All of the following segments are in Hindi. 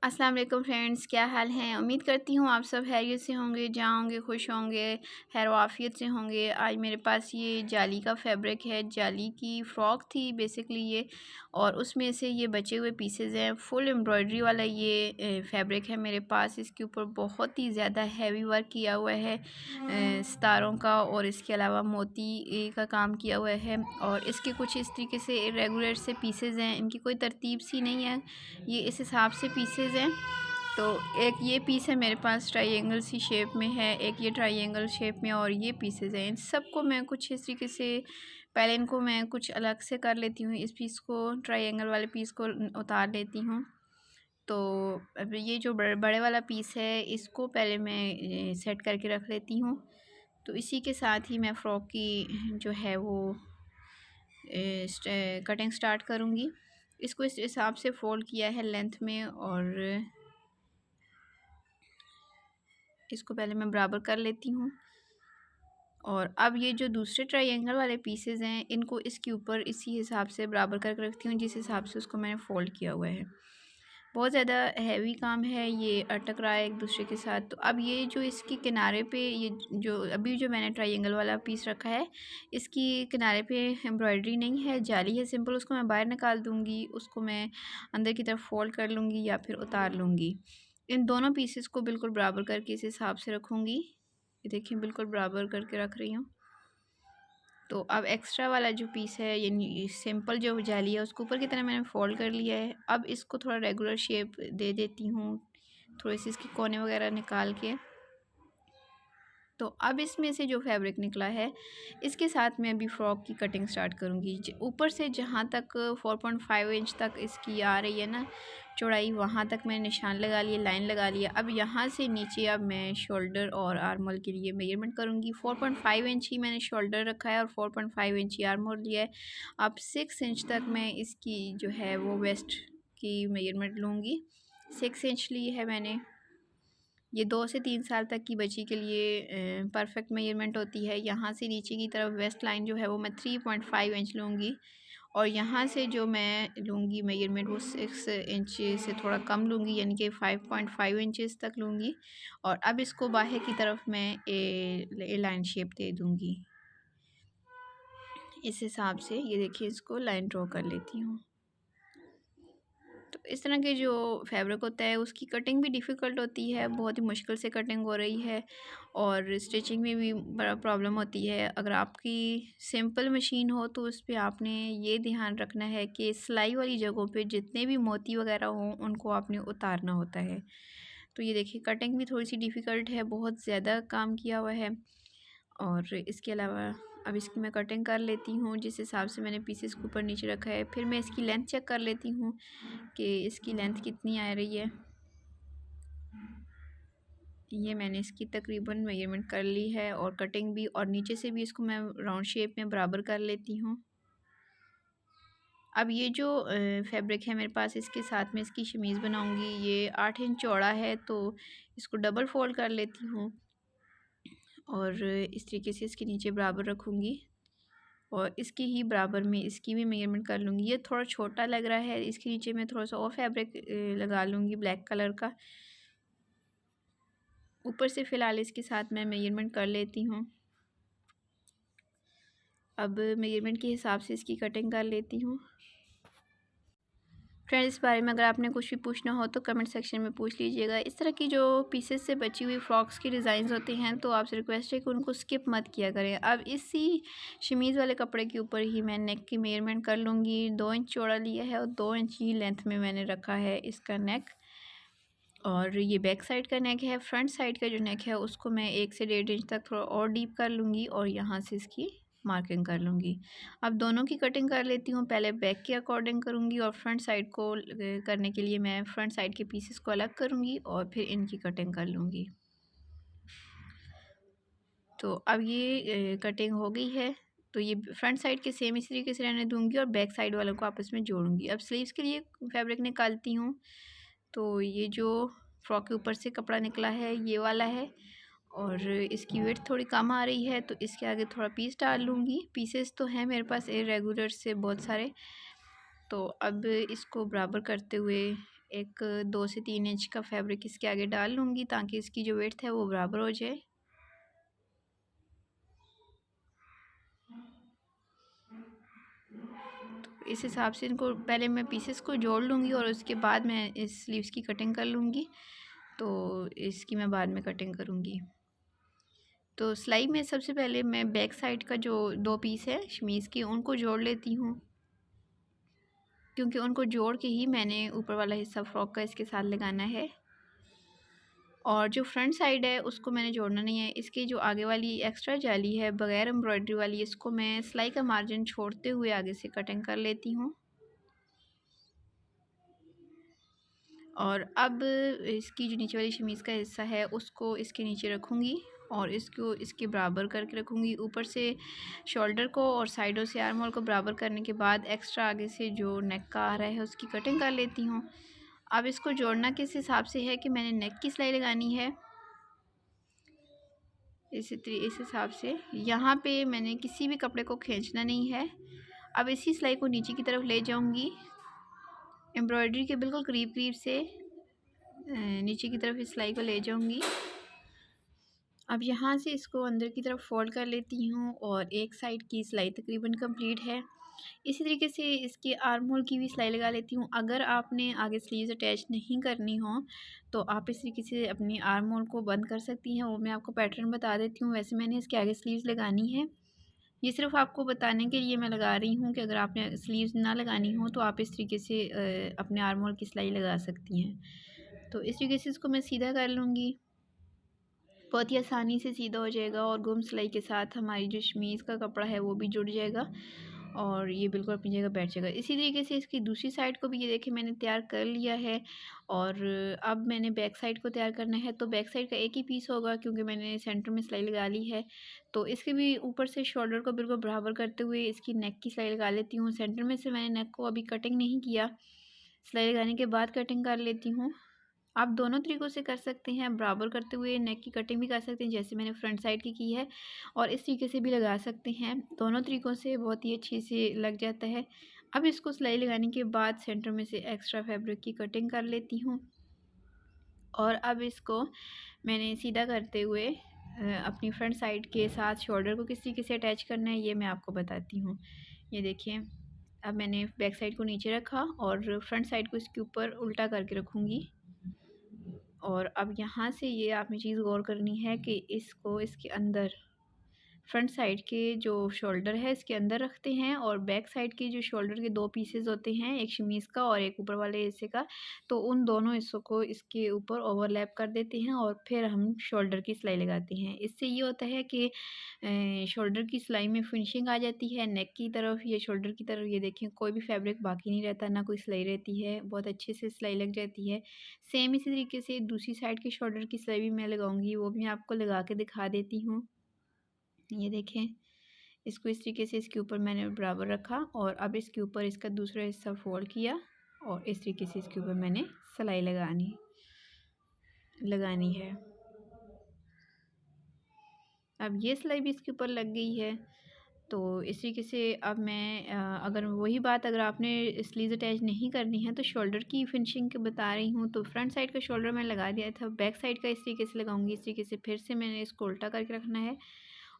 अस्सलाम वालेकुम फ्रेंड्स, क्या हाल है। उम्मीद करती हूँ आप सब खैरियत से होंगे, जहाँ होंगे खुश होंगे, खैर वाफियत से होंगे। आज मेरे पास ये जाली का फैब्रिक है, जाली की फ़्रॉक थी बेसिकली ये, और उसमें से ये बचे हुए पीसेस हैं। फुल एम्ब्रॉयडरी वाला ये फैब्रिक है मेरे पास। इसके ऊपर बहुत ही ज़्यादा हैवी वर्क किया हुआ है सितारों का, और इसके अलावा मोती का काम किया हुआ है। और इसके कुछ इस तरीके से इरेगुलर से पीसेस हैं, इनकी कोई तरतीब सी नहीं है, ये इस हिसाब से पीसेस हैं। तो एक ये पीस है मेरे पास, ट्रायंगल सी शेप में है, एक ये ट्रायंगल शेप में, और ये पीसेस हैं। इन सबको मैं कुछ इस तरीके से पहले इनको मैं कुछ अलग से कर लेती हूँ। इस पीस को, ट्रायंगल वाले पीस को उतार लेती हूँ। तो अब ये जो बड़े वाला पीस है, इसको पहले मैं सेट करके रख लेती हूँ। तो इसी के साथ ही मैं फ़्रॉक की जो है वो कटिंग स्टार्ट करूँगी। इसको इस हिसाब से फ़ोल्ड किया है लेंथ में, और इसको पहले मैं बराबर कर लेती हूँ। और अब ये जो दूसरे ट्रायंगल वाले पीसेस हैं, इनको इसके ऊपर इसी हिसाब से बराबर करके रखती हूँ जिस हिसाब से उसको मैंने फ़ोल्ड किया हुआ है। बहुत ज़्यादा हैवी काम है, ये अटक रहा है एक दूसरे के साथ। तो अब ये जो इसकी किनारे पे, ये जो अभी जो मैंने ट्रायंगल वाला पीस रखा है, इसकी किनारे पे एम्ब्रॉयडरी नहीं है, जाली है सिंपल। उसको मैं बाहर निकाल दूँगी, उसको मैं अंदर की तरफ फ़ोल्ड कर लूँगी या फिर उतार लूँगी। इन दोनों पीसेस को बिल्कुल बराबर करके इस हिसाब से रखूँगी। ये देखिए, बिल्कुल बराबर करके रख रही हूँ। तो अब एक्स्ट्रा वाला जो पीस है, यानी सिंपल जो जाली है, उसको ऊपर की तरह मैंने फ़ोल्ड कर लिया है। अब इसको थोड़ा रेगुलर शेप दे देती हूँ, थोड़ी सी इसके कोने वगैरह निकाल के। तो अब इसमें से जो फैब्रिक निकला है, इसके साथ मैं अभी फ़्रॉक की कटिंग स्टार्ट करूँगी। ऊपर से जहाँ तक 4.5 इंच तक इसकी आ रही है ना चौड़ाई, वहाँ तक मैंने निशान लगा लिए, लाइन लगा लिया। अब यहाँ से नीचे अब मैं शोल्डर और आर्म होल के लिए मेजरमेंट करूँगी। 4.5 इंच ही मैंने शोल्डर रखा है और 4.5 इंच ही आर्म होल लिया है। अब 6 इंच तक मैं इसकी जो है वो वेस्ट की मेजरमेंट लूँगी। 6 इंच ली है मैंने। ये 2 से 3 साल तक की बच्ची के लिए परफेक्ट मेजरमेंट होती है। यहाँ से नीचे की तरफ वेस्ट लाइन जो है वो मैं 3.5 इंच लूँगी, और यहाँ से जो मैं लूँगी मेजरमेंट वो 6 इंच से थोड़ा कम लूँगी, यानी कि 5.5 इंचेस तक लूँगी। और अब इसको बाहर की तरफ मैं ए लाइन शेप दे दूँगी। इस हिसाब से ये देखिए, इसको लाइन ड्रॉ कर लेती हूँ। तो इस तरह के जो फैब्रिक होता है, उसकी कटिंग भी डिफ़िकल्ट होती है, बहुत ही मुश्किल से कटिंग हो रही है, और स्टिचिंग में भी बड़ा प्रॉब्लम होती है। अगर आपकी सिंपल मशीन हो तो उस पे आपने ये ध्यान रखना है कि सिलाई वाली जगहों पे जितने भी मोती वगैरह हों, उनको आपने उतारना होता है। तो ये देखिए, कटिंग भी थोड़ी सी डिफ़िकल्ट है, बहुत ज़्यादा काम किया हुआ है। और इसके अलावा अब इसकी मैं कटिंग कर लेती हूँ जिस हिसाब से मैंने पीसेस को ऊपर नीचे रखा है। फिर मैं इसकी लेंथ चेक कर लेती हूँ कि इसकी लेंथ कितनी आ रही है। ये मैंने इसकी तकरीबन मेजरमेंट कर ली है, और कटिंग भी, और नीचे से भी इसको मैं राउंड शेप में बराबर कर लेती हूँ। अब ये जो फैब्रिक है मेरे पास, इसके साथ में इसकी शमीज़ बनाऊँगी। ये 8 इंच चौड़ा है, तो इसको डबल फोल्ड कर लेती हूँ, और इस तरीके से इसके नीचे बराबर रखूँगी, और इसके ही बराबर में इसकी भी मेजरमेंट कर लूँगी। ये थोड़ा छोटा लग रहा है, इसके नीचे मैं थोड़ा सा और फैब्रिक लगा लूँगी ब्लैक कलर का। ऊपर से फ़िलहाल इसके साथ मैं मेजरमेंट कर लेती हूँ। अब मेजरमेंट के हिसाब से इसकी कटिंग कर लेती हूँ। फ्रेंड्स, इस बारे में अगर आपने कुछ भी पूछना हो तो कमेंट सेक्शन में पूछ लीजिएगा। इस तरह की जो पीसेस से बची हुई फ्रॉक्स के डिज़ाइंस होते हैं, तो आपसे रिक्वेस्ट है कि उनको स्किप मत किया करें। अब इसी शमीज़ वाले कपड़े के ऊपर ही मैं नेक की मेजरमेंट कर लूँगी। 2 इंच चौड़ा लिया है, और 2 इंच ही लेंथ में मैंने रखा है इसका नेक। और ये बैक साइड का नेक है। फ्रंट साइड का जो नेक है उसको मैं 1 से 1.5 इंच तक थोड़ा और डीप कर लूँगी, और यहाँ से इसकी मार्किंग कर लूँगी। अब दोनों की कटिंग कर लेती हूँ। पहले बैक के अकॉर्डिंग करूँगी, और फ्रंट साइड को करने के लिए मैं फ्रंट साइड के पीसेस को अलग करूँगी, और फिर इनकी कटिंग कर लूँगी। तो अब ये कटिंग हो गई है, तो ये फ्रंट साइड के सेम इसी तरीके से रहने दूँगी, और बैक साइड वालों को आपस में जोड़ूँगी। अब स्लीव्स के लिए फैब्रिक निकालती हूँ। तो ये जो फ्रॉक के ऊपर से कपड़ा निकला है, ये वाला है, और इसकी विड्थ थोड़ी कम आ रही है, तो इसके आगे थोड़ा पीस डाल लूँगी। पीसेस तो हैं मेरे पास इरेगुलर से बहुत सारे। तो अब इसको बराबर करते हुए एक 2 से 3 इंच का फैब्रिक इसके आगे डाल लूँगी ताकि इसकी जो विड्थ है वो बराबर हो जाए। तो इस हिसाब से इनको पहले मैं पीसेस को जोड़ लूँगी और उसके बाद मैं इस स्लीव्स की कटिंग कर लूँगी। तो इसकी मैं बाद में कटिंग करूँगी। तो सिलाई में सबसे पहले मैं बैक साइड का जो 2 पीस है शमीज़ की उनको जोड़ लेती हूँ, क्योंकि उनको जोड़ के ही मैंने ऊपर वाला हिस्सा फ्रॉक का इसके साथ लगाना है। और जो फ्रंट साइड है उसको मैंने जोड़ना नहीं है। इसकी जो आगे वाली एक्स्ट्रा जाली है बग़ैर एम्ब्रॉयडरी वाली, इसको मैं सिलाई का मार्जिन छोड़ते हुए आगे से कटिंग कर लेती हूँ। और अब इसकी जो नीचे वाली शमीज़ का हिस्सा है उसको इसके नीचे रखूँगी और इसको इसके बराबर करके रखूँगी। ऊपर से शोल्डर को और साइडों से आर्म होल को बराबर करने के बाद एक्स्ट्रा आगे से जो नेक का आ रहा है उसकी कटिंग कर लेती हूँ। अब इसको जोड़ना किस हिसाब से है कि मैंने नेक की सिलाई लगानी है, इस हिसाब से यहाँ पे मैंने किसी भी कपड़े को खींचना नहीं है। अब इसी सिलाई को नीचे की तरफ ले जाऊँगी, एम्ब्रॉयडरी के बिल्कुल करीब करीब से नीचे की तरफ इस सिलाई को ले जाऊँगी। अब यहाँ से इसको अंदर की तरफ फोल्ड कर लेती हूँ और एक साइड की सिलाई तकरीबन कंप्लीट है। इसी तरीके से इसकी आर्म होल की भी सिलाई लगा लेती हूँ। अगर आपने आगे स्लीव्स अटैच नहीं करनी हो तो आप इस तरीके से अपनी आर्म होल को बंद कर सकती हैं। वो मैं आपको पैटर्न बता देती हूँ। वैसे मैंने इसके आगे स्लीव्स लगानी है, ये सिर्फ आपको बताने के लिए मैं लगा रही हूँ कि अगर आपने स्लीव्स ना लगानी हो तो आप इस तरीके से अपने आर्म होल की सिलाई लगा सकती हैं। तो इस तरीके से इसको मैं सीधा कर लूँगी, बहुत ही आसानी से सीधा हो जाएगा और गुम सिलाई के साथ हमारी जो शमीज़ का कपड़ा है वो भी जुड़ जाएगा और ये बिल्कुल अपनी जगह बैठ जाएगा। इसी तरीके से इसकी दूसरी साइड को भी ये देखिए मैंने तैयार कर लिया है और अब मैंने बैक साइड को तैयार करना है। तो बैक साइड का एक ही पीस होगा क्योंकि मैंने सेंटर में सिलाई लगा ली है। तो इसके भी ऊपर से शोल्डर को बिल्कुल बराबर करते हुए इसकी नेक की सिलाई लगा लेती हूँ। सेंटर में से मैंने नेक को अभी कटिंग नहीं किया, सिलाई लगाने के बाद कटिंग कर लेती हूँ। आप दोनों तरीक़ों से कर सकते हैं, बराबर करते हुए नेक की कटिंग भी कर सकते हैं जैसे मैंने फ्रंट साइड की है और इस तरीके से भी लगा सकते हैं। दोनों तरीक़ों से बहुत ही अच्छे से लग जाता है। अब इसको सिलाई लगाने के बाद सेंटर में से एक्स्ट्रा फैब्रिक की कटिंग कर लेती हूँ और अब इसको मैंने सीधा करते हुए अपनी फ्रंट साइड के साथ शोल्डर को किस तरीके से अटैच करना है ये मैं आपको बताती हूँ। ये देखिए, अब मैंने बैक साइड को नीचे रखा और फ्रंट साइड को इसके ऊपर उल्टा करके रखूँगी। और अब यहाँ से ये आपने चीज़ गौर करनी है कि इसको इसके अंदर फ्रंट साइड के जो शोल्डर है इसके अंदर रखते हैं और बैक साइड के जो शोल्डर के 2 पीसेस होते हैं, एक शमीज़ का और एक ऊपर वाले हिस्से का, तो उन दोनों हिस्सों को इसके ऊपर ओवरलैप कर देते हैं और फिर हम शोल्डर की सिलाई लगाते हैं। इससे ये होता है कि शोल्डर की सिलाई में फिनिशिंग आ जाती है। नेक की तरफ या शोल्डर की तरफ ये देखें कोई भी फैब्रिक बाकी नहीं रहता, ना कोई सिलाई रहती है, बहुत अच्छे से सिलाई लग जाती है। सेम इसी तरीके से दूसरी साइड के शोल्डर की सिलाई भी मैं लगाऊंगी, वो भी आपको लगा के दिखा देती हूँ। ये देखें, इसको इस तरीके से इसके ऊपर मैंने बराबर रखा और अब इसके ऊपर इसका दूसरा हिस्सा फोल्ड किया और इस तरीके से इसके ऊपर मैंने सिलाई लगानी है। अब ये सिलाई भी इसके ऊपर लग गई है। तो इस तरीके से अब मैं अगर वही बात अगर आपने स्लीव्स अटैच नहीं करनी है तो शोल्डर की फिनिशिंग के बता रही हूँ। तो फ्रंट साइड का शोल्डर मैंने लगा दिया था, बैक साइड का इस तरीके से लगाऊंगी। इस तरीके से फिर से मैंने इसको उल्टा करके रखना है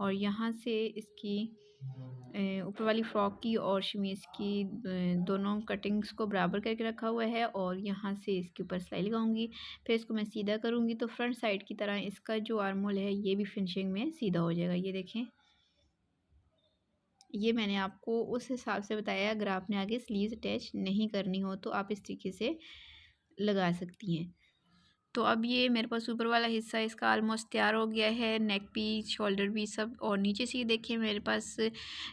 और यहाँ से इसकी ऊपर वाली फ्रॉक की और शमीज़ की दोनों कटिंग्स को बराबर करके रखा हुआ है और यहाँ से इसके ऊपर सिलाई लगाऊंगी। फिर इसको मैं सीधा करूँगी तो फ्रंट साइड की तरह इसका जो आर्म होल है ये भी फिनिशिंग में सीधा हो जाएगा। ये देखें, ये मैंने आपको उस हिसाब से बताया। अगर आपने आगे स्लीव्स अटैच नहीं करनी हो तो आप इस तरीके से लगा सकती हैं। तो अब ये मेरे पास ऊपर वाला हिस्सा इसका ऑलमोस्ट तैयार हो गया है, नेक भी, शोल्डर भी सब। और नीचे से ये देखिए मेरे पास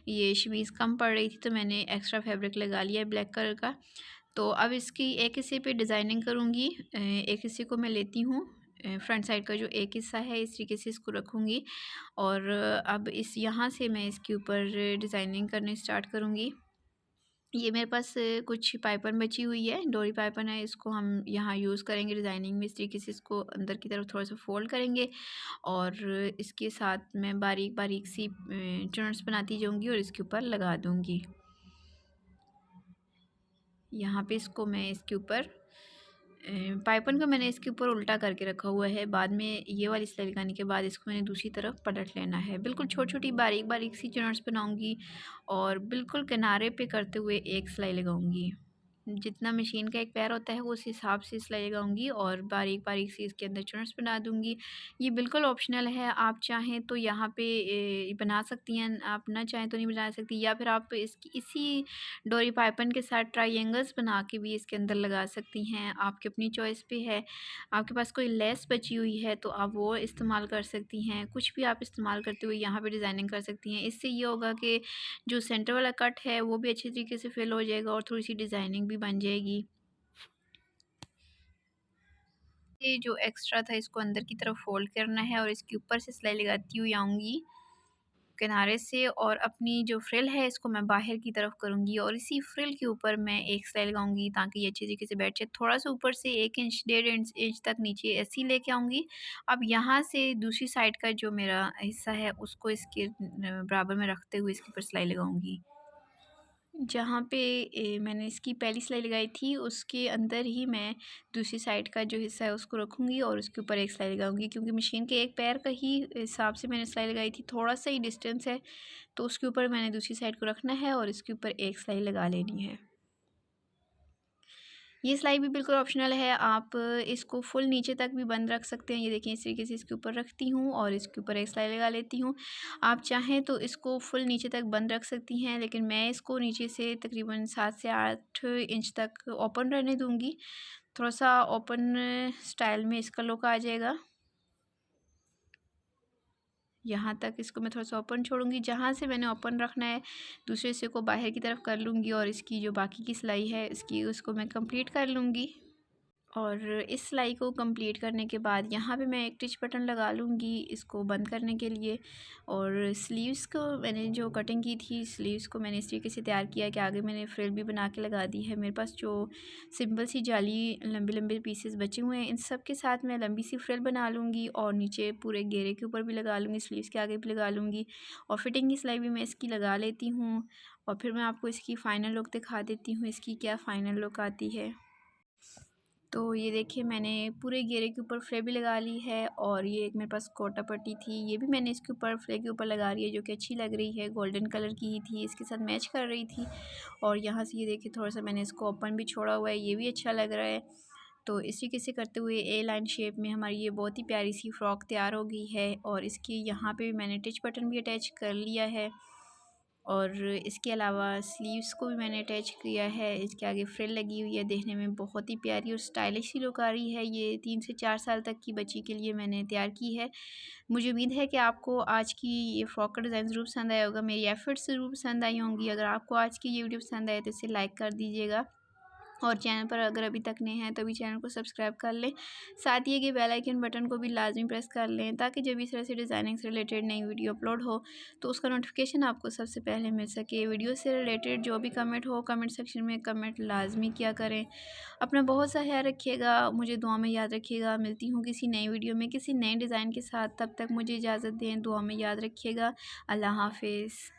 ये शमीज़ कम पड़ रही थी तो मैंने एक्स्ट्रा फैब्रिक लगा लिया है ब्लैक कलर का। तो अब इसकी एक हिस्से पे डिज़ाइनिंग करूँगी। एक हिस्से को मैं लेती हूँ, फ्रंट साइड का जो एक हिस्सा है इस तरीके से इसको रखूँगी और अब इस यहाँ से मैं इसके ऊपर डिज़ाइनिंग करने स्टार्ट करूँगी। ये मेरे पास कुछ पाइपन बची हुई है, डोरी पाइपन है, इसको हम यहाँ यूज़ करेंगे डिज़ाइनिंग में। इस तरीके से इसको अंदर की तरफ थोड़ा सा फोल्ड करेंगे और इसके साथ मैं बारीक बारीक सी टर्न्स बनाती जाऊँगी और इसके ऊपर लगा दूँगी। यहाँ पे इसको मैं इसके ऊपर पाइपिन को मैंने इसके ऊपर उल्टा करके रखा हुआ है। बाद में ये वाली सिलाई लगाने के बाद इसको मैंने दूसरी तरफ पलट लेना है। बिल्कुल छोटी-छोटी बारीक-बारीक सी चुनट्स बनाऊँगी और बिल्कुल किनारे पे करते हुए एक सिलाई लगाऊँगी। जितना मशीन का एक पैर होता है उस हिसाब से सिलाई लगाऊंगी और बारीक-बारीक सी इसके अंदर चुनट्स बना दूंगी। ये बिल्कुल ऑप्शनल है, आप चाहें तो यहाँ पे बना सकती हैं, आप ना चाहें तो नहीं बना सकती, या फिर आप इसकी इसी डोरी पाइपिन के साथ ट्रायंगल्स बना के भी इसके अंदर लगा सकती हैं। आपकी अपनी चॉइस पे है। आपके पास कोई लेस बची हुई है तो आप वो इस्तेमाल कर सकती हैं। कुछ भी आप इस्तेमाल करते हुए यहाँ पे डिज़ाइनिंग कर सकती हैं। इससे ये होगा कि जो सेंटर वाला कट है वो भी अच्छे तरीके से फिल हो जाएगा और थोड़ी सी डिज़ाइनिंग भी बन जाएगी। ये जो एक्स्ट्रा था इसको अंदर की तरफ फोल्ड करना है और इसके ऊपर से सिलाई लगाती हुई आऊँगी किनारे से, और अपनी जो फ्रिल है इसको मैं बाहर की तरफ करूँगी और इसी फ्रिल के ऊपर मैं एक सिलाई लगाऊंगी ताकि ये अच्छी तरीके से बैठ जाए। थोड़ा सा ऊपर से 1 इंच 1.5 इंच तक नीचे ऐसे ही लेके आऊँगी। अब यहाँ से दूसरी साइड का जो मेरा हिस्सा है उसको इसके बराबर में रखते हुए इसके ऊपर सिलाई लगाऊंगी। जहाँ पे मैंने इसकी पहली सिलाई लगाई थी उसके अंदर ही मैं दूसरी साइड का जो हिस्सा है उसको रखूँगी और उसके ऊपर एक सिलाई लगाऊंगी, क्योंकि मशीन के एक पैर का ही हिसाब से मैंने सिलाई लगाई थी, थोड़ा सा ही डिस्टेंस है तो उसके ऊपर मैंने दूसरी साइड को रखना है और इसके ऊपर एक सिलाई लगा लेनी है। ये सिलाई भी बिल्कुल ऑप्शनल है, आप इसको फुल नीचे तक भी बंद रख सकते हैं। ये देखिए इस तरीके से इसके ऊपर रखती हूँ और इसके ऊपर एक सिलाई लगा लेती हूँ। आप चाहें तो इसको फुल नीचे तक बंद रख सकती हैं, लेकिन मैं इसको नीचे से तकरीबन 7 से 8 इंच तक ओपन रहने दूँगी। थोड़ा सा ओपन स्टाइल में इसका लुक आ जाएगा। यहाँ तक इसको मैं थोड़ा-सा ओपन छोड़ूँगी, जहाँ से मैंने ओपन रखना है दूसरे हिस्से को बाहर की तरफ कर लूँगी और इसकी जो बाकी की सिलाई है इसकी उसको मैं कंप्लीट कर लूँगी। और इस सिलाई को कंप्लीट करने के बाद यहाँ पे मैं एक टिच बटन लगा लूँगी इसको बंद करने के लिए। और स्लीव्स को मैंने जो कटिंग की थी, स्लीव्स को मैंने इस तरीके से तैयार किया कि आगे मैंने फ्रिल भी बना के लगा दी है। मेरे पास जो सिंपल सी जाली लंबे लंबे पीसेस बचे हुए हैं इन सब के साथ मैं लंबी सी फ्रिल बना लूँगी और नीचे पूरे घेरे के ऊपर भी लगा लूँगी, स्लीव्स के आगे भी लगा लूँगी और फिटिंग की सिलाई भी मैं इसकी लगा लेती हूँ। और फिर मैं आपको इसकी फ़ाइनल लुक दिखा देती हूँ, इसकी क्या फ़ाइनल लुक आती है। तो ये देखिए मैंने पूरे घेरे के ऊपर फ्ले भी लगा ली है और ये एक मेरे पास कोटा पट्टी थी, ये भी मैंने इसके ऊपर फ्ले के ऊपर लगा रही है जो कि अच्छी लग रही है, गोल्डन कलर की ही थी, इसके साथ मैच कर रही थी। और यहाँ से ये देखिए थोड़ा सा मैंने इसको ओपन भी छोड़ा हुआ है, ये भी अच्छा लग रहा है। तो इस तरीके से करते हुए ए लाइन शेप में हमारी ये बहुत ही प्यारी सी फ्रॉक तैयार हो गई है। और इसकी यहाँ पे भी मैंने टिच बटन भी अटैच कर लिया है और इसके अलावा स्लीव्स को भी मैंने अटैच किया है। इसके आगे फ्रिल लगी हुई है, देखने में बहुत ही प्यारी और स्टाइलिश सी लुक आ रही है। ये 3 से 4 साल तक की बच्ची के लिए मैंने तैयार की है। मुझे उम्मीद है कि आपको आज की ये फ्रॉक का डिज़ाइन ज़रूर पसंद आया होगा, मेरी एफ़र्ट्स ज़रूर पसंद आई होंगी। अगर आपको आज की ये वीडियो पसंद आए तो इसे लाइक कर दीजिएगा और चैनल पर अगर अभी तक नए हैं तो अभी चैनल को सब्सक्राइब कर लें। साथ ही ये बेल आइकन बटन को भी लाजमी प्रेस कर लें ताकि जब इस तरह से डिज़ाइनिंग से रिलेटेड नई वीडियो अपलोड हो तो उसका नोटिफिकेशन आपको सबसे पहले मिल सके। वीडियो से रिलेटेड जो भी कमेंट हो कमेंट सेक्शन में कमेंट लाजमी किया करें। अपना बहुत सा ख्याल रखिएगा, मुझे दुआ में याद रखिएगा। मिलती हूँ किसी नई वीडियो में किसी नए डिज़ाइन के साथ, तब तक मुझे इजाज़त दें। दुआ में याद रखिएगा। अल्लाह हाफिज़।